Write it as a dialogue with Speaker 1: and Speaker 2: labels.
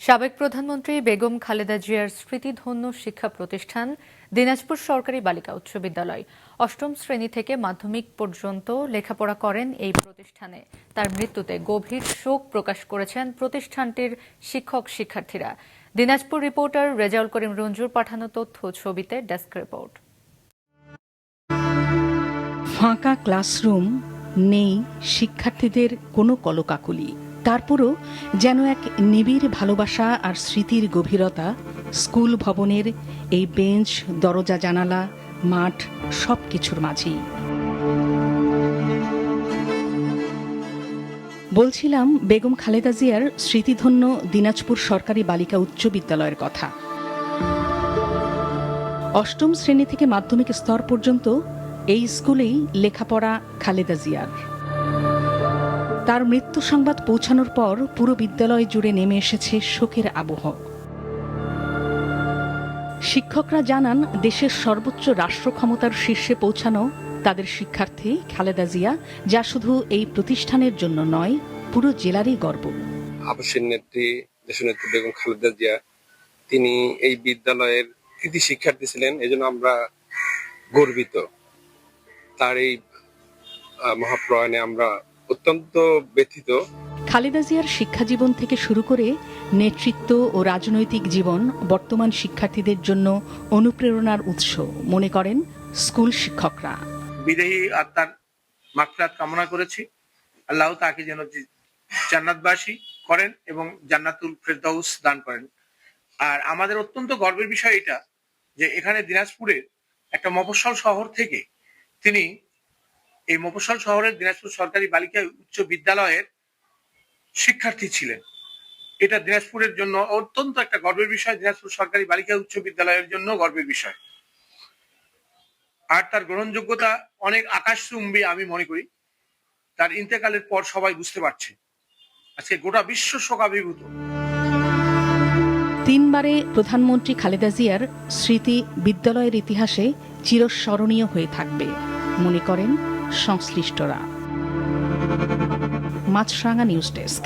Speaker 1: সাবেক প্রধানমন্ত্রী বেগম খালেদা জিয়ার স্মৃতিধন্য শিক্ষা প্রতিষ্ঠান দিনাজপুর সরকারি বালিকা উচ্চ বিদ্যালয়। অষ্টম শ্রেণী থেকে মাধ্যমিক পর্যন্ত লেখাপড়া করেন এই প্রতিষ্ঠানে। তার মৃত্যুতে গভীর শোক প্রকাশ করেছেন প্রতিষ্ঠানটির শিক্ষক শিক্ষার্থীরা। দিনাজপুর রিপোর্টার রেজাউল করিম রঞ্জুর পাঠানো তথ্য ছবিতে ডেস্ক রিপোর্ট।
Speaker 2: ফাঁকা ক্লাসরুম, নেই শিক্ষার্থীদের কোনো কলকাকলি, তারপরও যেন এক নিবিড় ভালোবাসা আর স্মৃতির গভীরতা। স্কুল ভবনের এই বেঞ্চ, দরজা, জানালা, মাঠ সবকিছুর মাঝেই। বলছিলাম বেগম খালেদা জিয়ার স্মৃতিধন্য দিনাজপুর সরকারি বালিকা উচ্চ বিদ্যালয়ের কথা। অষ্টম শ্রেণী থেকে মাধ্যমিক স্তর পর্যন্ত এই স্কুলেই লেখাপড়া খালেদা জিয়ার। তার মৃত্যু সংবাদ পৌঁছানোর পর পুরো বিদ্যালয় জুড়ে নেমে এসেছে শোকের আবহ। শিক্ষকরা জানান, দেশের সর্বোচ্চ রাষ্ট্র ক্ষমতার শীর্ষে পৌঁছানো তাদের শিক্ষার্থী খালেদা জিয়া, যা শুধু এই প্রতিষ্ঠানের জন্য নয়, পুরো জেলারই গর্ব।
Speaker 3: আবশ্যিক নেত্রী দেশনেত্রী বেগম খালেদা জিয়া, তিনি এই বিদ্যালয়ের কৃতি শিক্ষার্থী ছিলেন, এজন্য আমরা গর্বিত। তার এই মহাপ্রয়াণে আমরা অত্যন্ত ব্যথিত।
Speaker 2: খালেদা জিয়ার শিক্ষাজীবন থেকে শুরু করে নেতৃত্ব ও রাজনৈতিক জীবন বর্তমান শিক্ষার্থীদের জন্য অনুপ্রেরণার উৎস মনে করেন স্কুল শিক্ষকরা।
Speaker 4: বিদেহী আত্মার মাগফিরাত কামনা করেছি। আল্লাহ তাকে যেন জান্নাতবাসী করেন এবং জান্নাতুল ফেরদাউস দান করেন। আর আমাদের অত্যন্ত গর্বের বিষয় এটা যে এখানে দিনাজপুরের একটা মফস্বল শহর থেকে তিনি এই মফস্বল শহরের দিনাজপুর সরকারি বালিকা উচ্চ বিদ্যালয়ের শিক্ষার্থী ছিলেন। এটা দিনাজপুরের জন্য অত্যন্ত একটা গর্বের বিষয়, দিনাজপুর সরকারি বালিকা উচ্চ বিদ্যালয়ের জন্য গর্বের বিষয়। আর তার গ্রহণযোগ্যতা অনেক আকাশচুম্বী আমি মনে করি। তার ইন্তেকালের পর সবাই বুঝতে পারছে, আজকে গোটা বিশ্ব শোকাভিভূত।
Speaker 2: তিনবারে প্রধানমন্ত্রী খালেদা জিয়ার স্মৃতি বিদ্যালয়ের ইতিহাসে চিরস্মরণীয় হয়ে থাকবে মনে করেন সংশ্লিষ্টরা। মাছরাঙা নিউজ ডেস্ক।